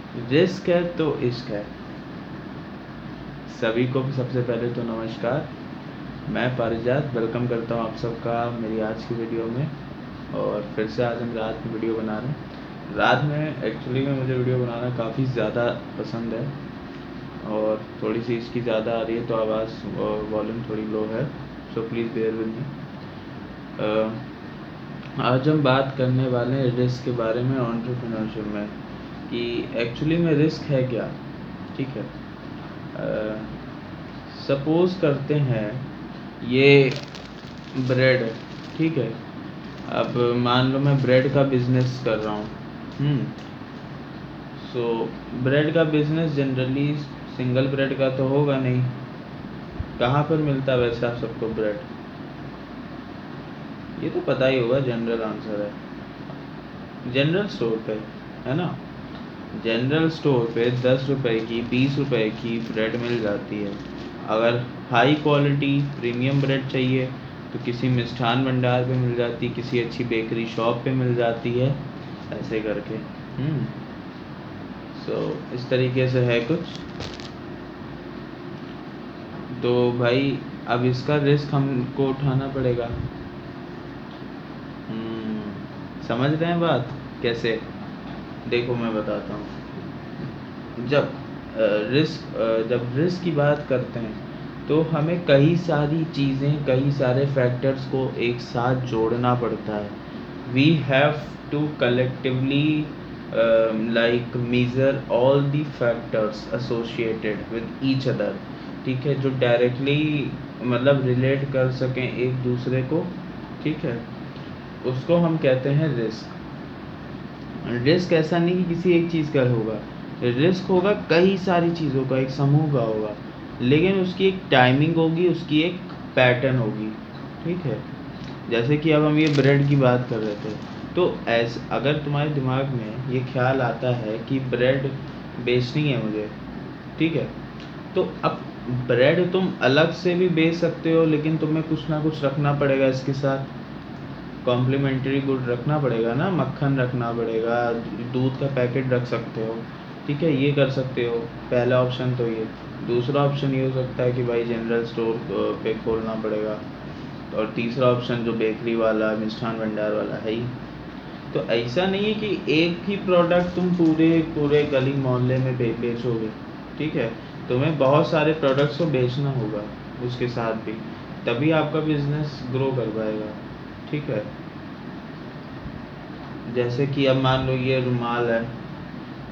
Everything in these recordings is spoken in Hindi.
रिस्क है तो इश्क है। सभी को सबसे पहले तो नमस्कार। मैं पारिजात वेलकम करता हूँ आप सबका मेरी आज की वीडियो में। और फिर से आज हम रात में वीडियो बना रहे हैं। रात में एक्चुअली में मुझे वीडियो बनाना काफ़ी ज़्यादा पसंद है और थोड़ी सी इसकी ज़्यादा आ रही है तो आवाज़ वॉल्यूम थोड़ी लो है, so please bear with me. आज हम बात करने वाले हैं रिस्क के बारे में एंटरप्रेन्योरशिप में, कि एक्चुअली में रिस्क है क्या। ठीक है, सपोज करते हैं ये ब्रेड है। ठीक है, अब मान लो मैं ब्रेड का बिजनेस कर रहा हूँ। सो ब्रेड का बिजनेस जनरली सिंगल ब्रेड का तो होगा नहीं। कहाँ पर मिलता है वैसे आप सबको ब्रेड? ये तो पता ही होगा, जनरल आंसर है जनरल स्टोर पे, है ना। जनरल स्टोर पे 10 रुपए की 20 रुपए की ब्रेड मिल जाती है। अगर हाई क्वालिटी प्रीमियम ब्रेड चाहिए तो किसी मिष्ठान भंडार पे मिल जाती, किसी अच्छी बेकरी शॉप पे मिल जाती है, ऐसे करके। सो इस तरीके से है कुछ। तो भाई अब इसका रिस्क हमको उठाना पड़ेगा। समझ रहे हैं बात कैसे? देखो मैं बताता हूँ। जब रिस्क की बात करते हैं तो हमें कई सारी चीज़ें, कई सारे फैक्टर्स को एक साथ जोड़ना पड़ता है। We have to collectively like measure all the factors associated with each other. ठीक है, जो डायरेक्टली मतलब रिलेट कर सकें एक दूसरे को। ठीक है, उसको हम कहते हैं रिस्क। रिस्क ऐसा नहीं कि किसी एक चीज़ का होगा, रिस्क होगा कई सारी चीज़ों का, एक समूह का होगा, लेकिन उसकी एक टाइमिंग होगी, उसकी एक पैटर्न होगी। ठीक है, जैसे कि अब हम ये ब्रेड की बात कर रहे थे, तो ऐसे अगर तुम्हारे दिमाग में ये ख्याल आता है कि ब्रेड बेचनी है मुझे, ठीक है, तो अब ब्रेड तुम अलग से भी बेच सकते हो, लेकिन तुम्हें कुछ ना कुछ रखना पड़ेगा इसके साथ, कॉम्प्लीमेंट्री गुड रखना पड़ेगा ना, मक्खन रखना पड़ेगा, दूध का पैकेट रख सकते हो। ठीक है, ये कर सकते हो। पहला ऑप्शन तो ये। दूसरा ऑप्शन ये हो सकता है कि भाई जनरल स्टोर पे खोलना पड़ेगा। और तीसरा ऑप्शन जो बेकरी वाला मिष्ठान भंडार वाला है ही। तो ऐसा नहीं है कि एक ही प्रोडक्ट तुम पूरे पूरे गली मोहल्ले में बेचोगे। ठीक है, तुम्हें बहुत सारे प्रोडक्ट्स को बेचना होगा उसके साथ भी, तभी आपका बिजनेस ग्रो कर पाएगा। ठीक है, जैसे कि अब मान लो ये रुमाल है,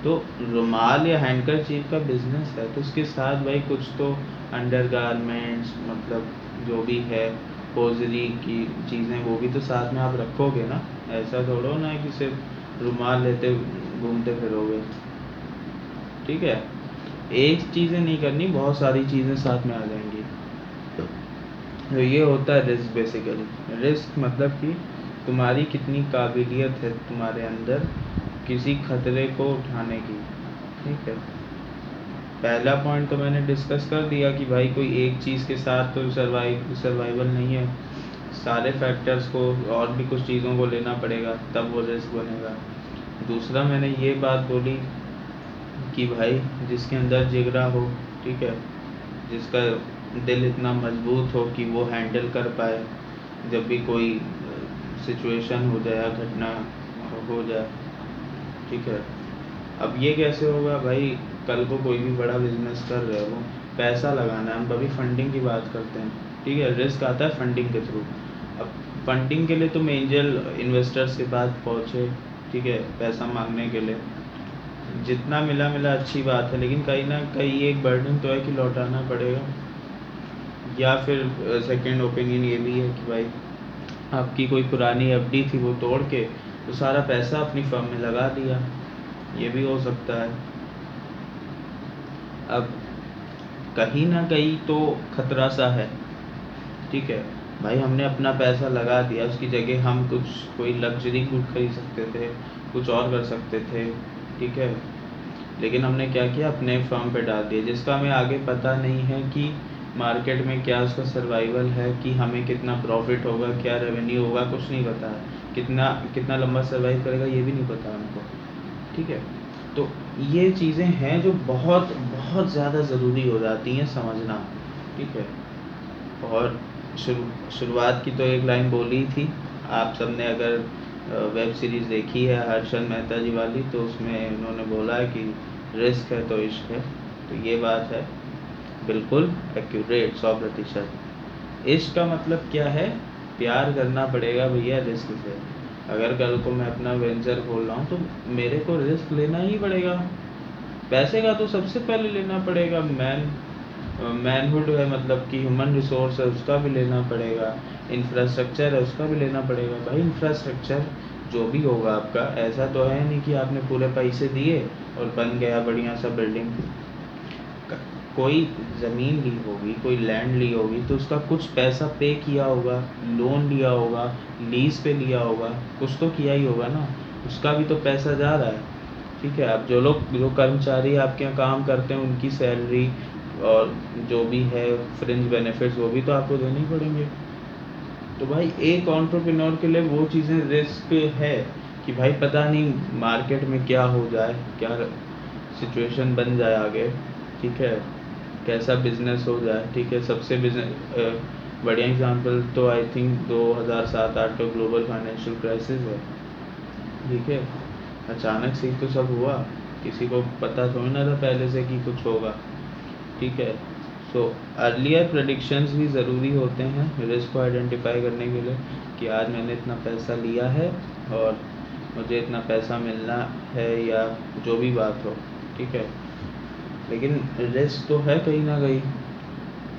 तो रुमाल या हैंडकरचीफ का बिजनेस है, तो उसके साथ भाई कुछ तो अंडरगारमेंट्स, मतलब जो भी है होजरी की चीज़ें, वो भी तो साथ में आप रखोगे ना। ऐसा थोड़ा ना है कि सिर्फ रुमाल लेते घूमते फिरोगे। ठीक है, एक चीज़ें नहीं करनी, बहुत सारी चीज़ें साथ में आ जाएंगी। तो ये होता है रिस्क बेसिकली। रिस्क मतलब कि तुम्हारी कितनी काबिलियत है तुम्हारे अंदर किसी खतरे को उठाने की। ठीक है, पहला पॉइंट तो मैंने डिस्कस कर दिया कि भाई कोई एक चीज़ के साथ तो सर्वाइवल नहीं है, सारे फैक्टर्स को और भी कुछ चीज़ों को लेना पड़ेगा, तब वो रिस्क बनेगा। दूसरा मैंने ये बात बोली कि भाई जिसके अंदर जिगरा हो, ठीक है, जिसका दिल इतना मजबूत हो कि वो हैंडल कर पाए जब भी कोई सिचुएशन हो जाए या घटना हो जाए। ठीक है, अब ये कैसे होगा भाई? कल को कोई भी बड़ा बिजनेस कर रहे हो, पैसा लगाना है, हम अभी फंडिंग की बात करते हैं। ठीक है, रिस्क आता है फंडिंग के थ्रू। अब फंडिंग के लिए तुम एंजल इन्वेस्टर्स के पास पहुँचे, ठीक है, पैसा मांगने के लिए, जितना मिला मिला अच्छी बात है, लेकिन कहीं ना कहीं एक बर्डन तो है कि लौटाना पड़ेगा। या फिर सेकंड ओपिनियन ये भी है कि भाई आपकी कोई पुरानी एफडी थी, वो तोड़ के तो सारा पैसा अपनी फर्म में लगा दिया, ये भी हो सकता है। अब कहीं ना कहीं तो खतरा सा है। ठीक है भाई, हमने अपना पैसा लगा दिया, उसकी जगह हम कुछ कोई लग्जरी गुड खरीद सकते थे, कुछ और कर सकते थे। ठीक है, लेकिन हमने क्या किया, अपने फर्म पे डाल दिया, जिसका हमें आगे पता नहीं है कि मार्केट में क्या उसका सर्वाइवल है, कि हमें कितना प्रॉफिट होगा, क्या रेवेन्यू होगा, कुछ नहीं पता है। कितना कितना लंबा सर्वाइव करेगा ये भी नहीं पता हमको। ठीक है, तो ये चीज़ें हैं जो बहुत बहुत ज़्यादा ज़रूरी हो जाती हैं समझना, ठीक है। और शुरुआत की तो एक लाइन बोली ही थी, आप सबने अगर वेब सीरीज़ देखी है हर्षद मेहता जी वाली, तो उसमें उन्होंने बोला है कि रिस्क है तो इश्क है। तो ये बात है बिल्कुल एक्यूरेट, 100%। इश्क का मतलब क्या है? प्यार करना पड़ेगा भैया रिस्क से। अगर कल को मैं अपना वेंचर खोल रहा हूँ तो मेरे को रिस्क लेना ही पड़ेगा। पैसे का तो सबसे पहले लेना पड़ेगा, मैनहुड है, मतलब कि ह्यूमन रिसोर्स है, उसका भी लेना पड़ेगा। इंफ्रास्ट्रक्चर है, उसका भी लेना पड़ेगा। भाई इंफ्रास्ट्रक्चर जो भी होगा आपका, ऐसा तो है नहीं कि आपने पूरे पैसे दिए और बन गया बढ़िया सा बिल्डिंग। कोई ज़मीन ली होगी, कोई लैंड ली होगी, तो उसका कुछ पैसा पे किया होगा, लोन लिया होगा, लीज़ पे लिया होगा, कुछ तो किया ही होगा ना, उसका भी तो पैसा जा रहा है, ठीक है। अब जो कर्मचारी आपके यहाँ काम करते हैं उनकी सैलरी और जो भी है फ्रिंज बेनिफिट्स, वो भी तो आपको देने ही पड़ेंगे। तो भाई एक एंटरप्रेन्योर के लिए वो चीज़ें रिस्क है कि भाई पता नहीं मार्केट में क्या हो जाए, क्या सिचुएशन बन जाए आगे, ठीक है, कैसा बिजनेस हो जाए, ठीक है। सबसे बढ़िया एग्जांपल तो आई थिंक 2007-8 का ग्लोबल फाइनेंशियल क्राइसिस है, ठीक है। अचानक से ही तो सब हुआ, किसी को पता थोड़ी ना था पहले से कि कुछ होगा, ठीक है। सो अर्लियर प्रेडिक्शंस भी ज़रूरी होते हैं रिस्क को आइडेंटिफाई करने के लिए, कि आज मैंने इतना पैसा लिया है और मुझे इतना पैसा मिलना है, या जो भी बात हो, ठीक है। लेकिन रिस्क तो है कहीं ना कहीं,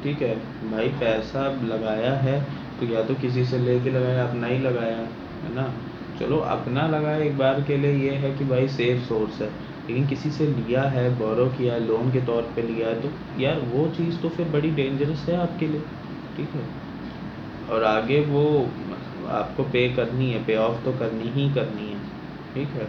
ठीक है। भाई पैसा लगाया है तो या तो किसी से लेके लगाया, अपना ही लगाया है ना। चलो अपना लगाया एक बार के लिए, ये है कि भाई सेफ सोर्स है। लेकिन किसी से लिया है, बोरो किया है, लोन के तौर पे लिया है, तो यार वो चीज़ तो फिर बड़ी डेंजरस है आपके लिए, ठीक है। और आगे वो आपको पे करनी है, पे ऑफ तो करनी ही करनी है, ठीक है।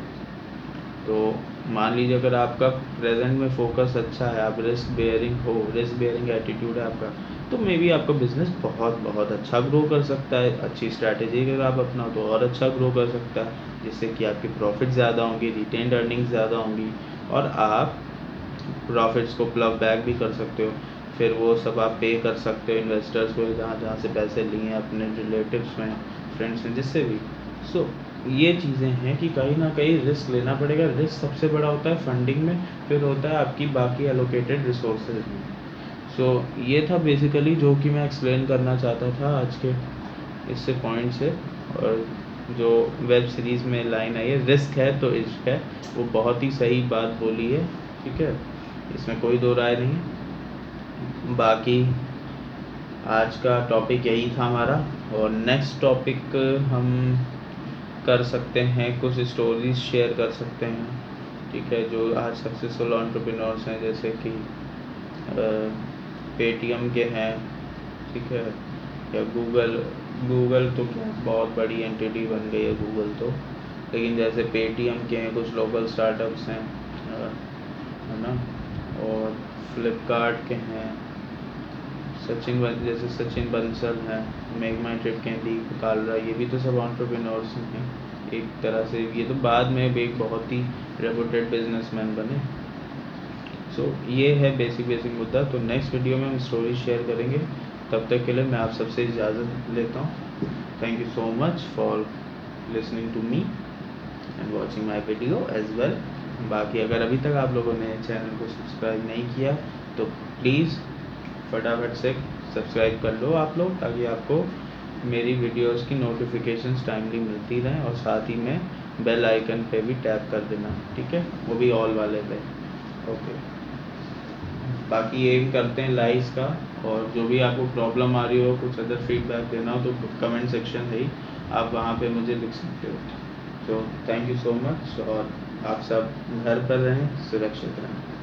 तो मान लीजिए अगर आपका प्रेजेंट में फोकस अच्छा है, आप रिस्क बेयरिंग एटीट्यूड है आपका, तो मे बी आपका बिजनेस बहुत बहुत अच्छा ग्रो कर सकता है। अच्छी स्ट्रैटेजी अगर आप अपनाओ तो और अच्छा ग्रो कर सकता है, जिससे कि आपकी प्रॉफिट ज़्यादा होंगी, रिटेन्ड अर्निंग्स ज़्यादा होंगी, और आप प्रॉफिट्स को प्लव बैक भी कर सकते हो। फिर वो सब आप पे कर सकते हो इन्वेस्टर्स को, जहाँ जहाँ से पैसे लिए अपने रिलेटिव्स में, फ्रेंड्स में, जिससे भी। सो ये चीज़ें हैं कि कहीं ना कहीं रिस्क लेना पड़ेगा। रिस्क सबसे बड़ा होता है फंडिंग में, फिर होता है आपकी बाकी एलोकेटेड रिसोर्सेज में। सो ये था बेसिकली जो कि मैं एक्सप्लेन करना चाहता था आज के इससे पॉइंट से। और जो वेब सीरीज़ में लाइन आई है, रिस्क है तो इश्क है, वो बहुत ही सही बात बोली है, ठीक है। इसमें कोई दो राय नहीं। बाकी आज का टॉपिक यही था हमारा, और नेक्स्ट टॉपिक हम कर सकते हैं, कुछ स्टोरीज शेयर कर सकते हैं, ठीक है, जो आज सक्सेसफुल एंटरप्रेन्योर्स हैं, जैसे कि पेटीएम के हैं, ठीक है, या गूगल तो क्या बहुत बड़ी एंटिटी बन गई है गूगल तो, लेकिन जैसे पेटीएम के हैं, कुछ लोकल स्टार्टअप्स हैं, है ना, और फ्लिपकार्ट के हैं, जैसे सचिन बंसल हैं, मेक माई ट्रिप के दीप कालरा, ये भी तो सब एंटरप्रेन्योर्स हैं एक तरह से। ये तो बाद में भी एक बहुत ही रेपुटेड बिजनेसमैन बने। सो ये है बेसिक मुद्दा। तो नेक्स्ट वीडियो में हम स्टोरी शेयर करेंगे। तब तक के लिए मैं आप सबसे इजाज़त लेता हूँ। Thank you so much for listening to me and watching my video as well. बाकी अगर अभी तक आप लोगों ने चैनल को सब्सक्राइब नहीं किया तो प्लीज़ फटाफट से सब्सक्राइब कर लो आप लोग, ताकि आपको मेरी वीडियोस की नोटिफिकेशंस टाइमली मिलती रहें, और साथ ही में बेल आइकन पे भी टैप कर देना, ठीक है, वो भी ऑल वाले पे। ओके, बाकी ये भी करते हैं लाइक्स का, और जो भी आपको प्रॉब्लम आ रही हो, कुछ अदर फीडबैक देना हो, तो कमेंट सेक्शन है ही, आप वहाँ पे मुझे लिख सकते हो। तो थैंक यू सो मच, और आप सब घर पर रहें, सुरक्षित रहें।